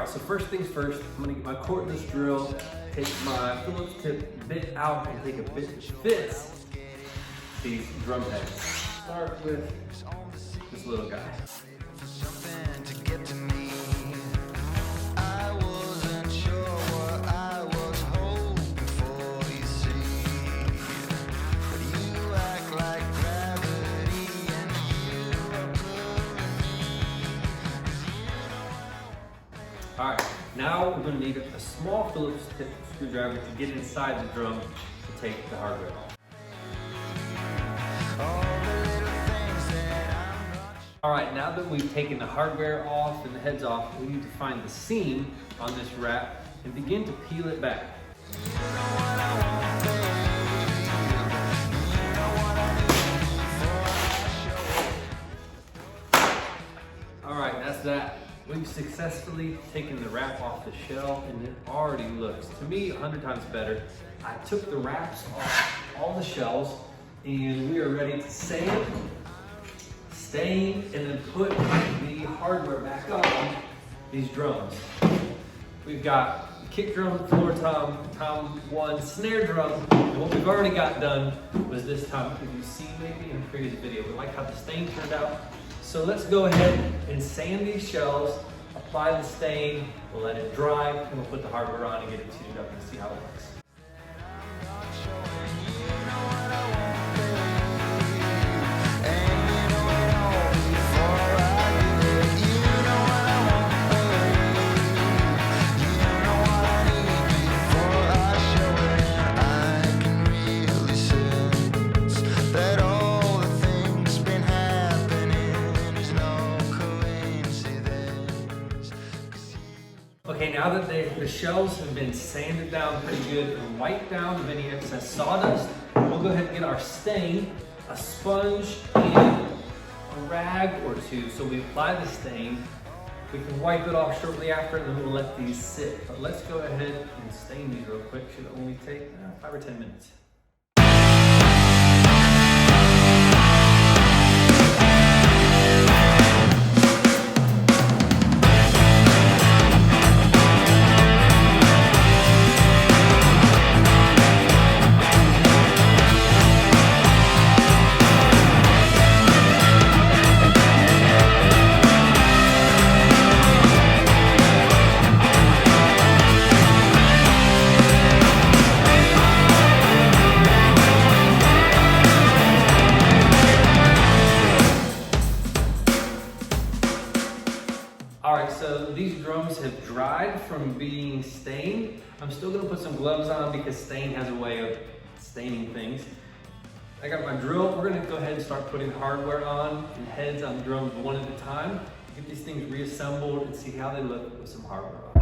so first things first, I'm gonna get my cordless drill, take my Phillips tip bit out and take a bit that fits these drum heads. Start with this little guy. All right, now we're gonna need a small Phillips tip screwdriver to get inside the drum to take the hardware off. All right, now that we've taken the hardware off and the heads off, we need to find the seam on this wrap and begin to peel it back. All right, that's that. We've successfully taken the wrap off the shell and it already looks, to me, 100 times better. I took the wraps off all the shells and we are ready to sand, stain, and then put the hardware back on these drums. We've got kick drum, floor tom, tom one, snare drum, and what we've already got done was this tom. If you've seen maybe in a previous video, we like how the stain turned out. So let's go ahead and sand these shells, apply the stain, we'll let it dry, and we'll put the hardware on and get it tuned up and see how it works. Okay, now that the shells have been sanded down pretty good and wiped down of any excess sawdust, we'll go ahead and get our stain, a sponge, and a rag or two. So we apply the stain, we can wipe it off shortly after, and then we'll let these sit. But let's go ahead and stain these real quick. Should only take 5 or 10 minutes. All right, so these drums have dried from being stained. I'm still gonna put some gloves on because stain has a way of staining things. I got my drill. We're gonna go ahead and start putting hardware on and heads on drums one at a time. Get these things reassembled and see how they look with some hardware on.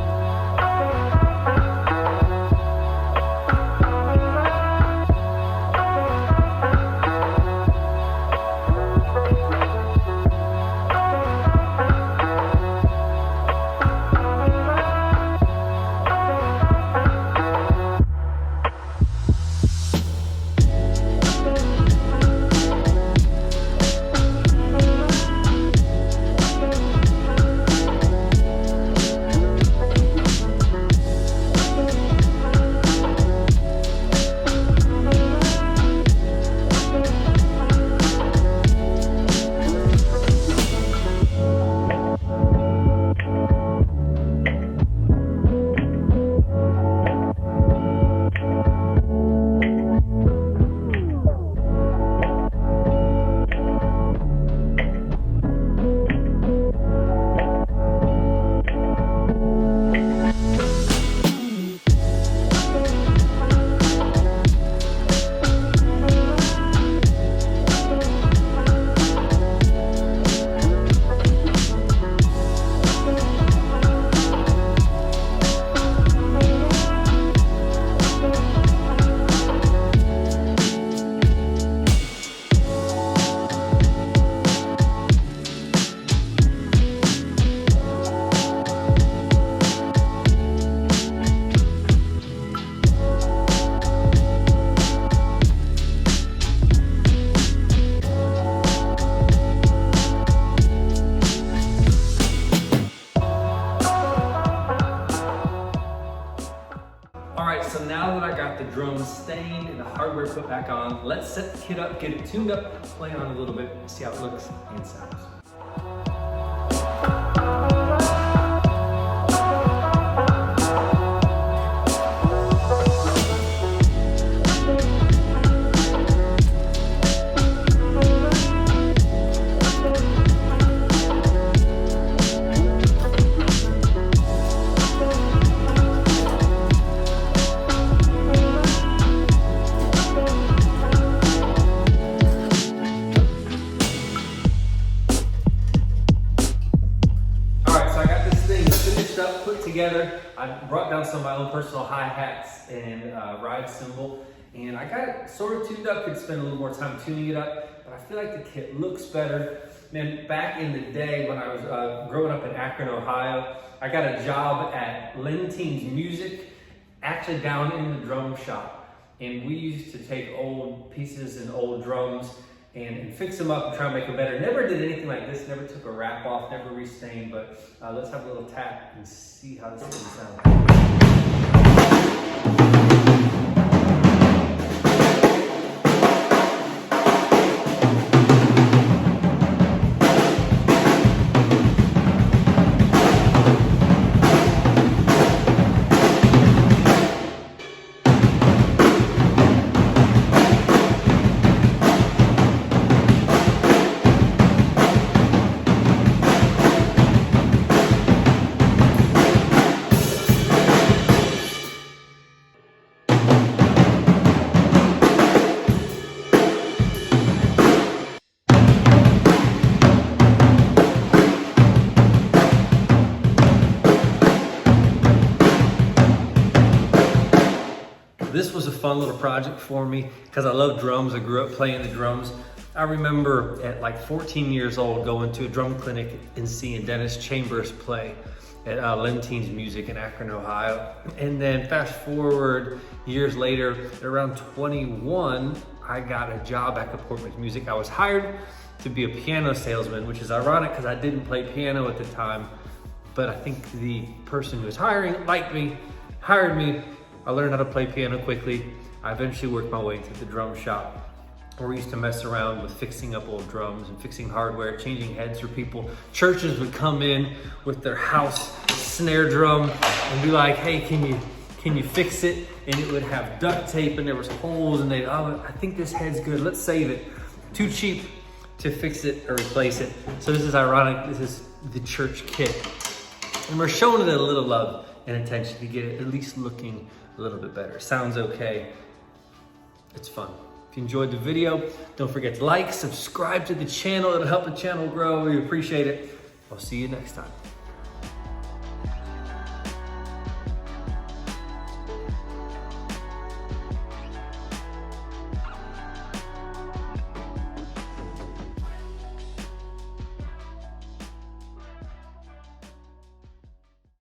cleaned and the hardware put back on. Let's set the kit up, get it tuned up, play on a little bit, see how it looks and sounds. Up, put together. I brought down some of my own personal hi-hats and ride cymbal, and I got it sort of tuned up. Could spend a little more time tuning it up, but I feel like the kit looks better. Man, back in the day when I was growing up in Akron, Ohio, I got a job at Lenteen's Music, actually down in the drum shop, and we used to take old pieces and old drums and fix them up and try and make them better. Never did anything like this, never took a wrap off, never restained, but let's have a little tap and see how this thing sounds. This was a fun little project for me because I love drums. I grew up playing the drums. I remember at like 14 years old going to a drum clinic and seeing Dennis Chambers play at Lenteen's Music in Akron, Ohio. And then fast forward years later, at around 21, I got a job back at Portman's Music. I was hired to be a piano salesman, which is ironic because I didn't play piano at the time, but I think the person who was hiring liked me, hired me. I learned how to play piano quickly. I eventually worked my way into the drum shop where we used to mess around with fixing up old drums and fixing hardware, changing heads for people. Churches would come in with their house snare drum and be like, hey, can you fix it? And it would have duct tape and there was holes and oh, I think this head's good, let's save it. Too cheap to fix it or replace it. So this is ironic, this is the church kit. And we're showing it a little love and attention to get it at least looking a little bit better. Sounds okay. It's fun. If you enjoyed the video, don't forget to like, subscribe to the channel. It'll help the channel grow. We appreciate it. I'll see you next time.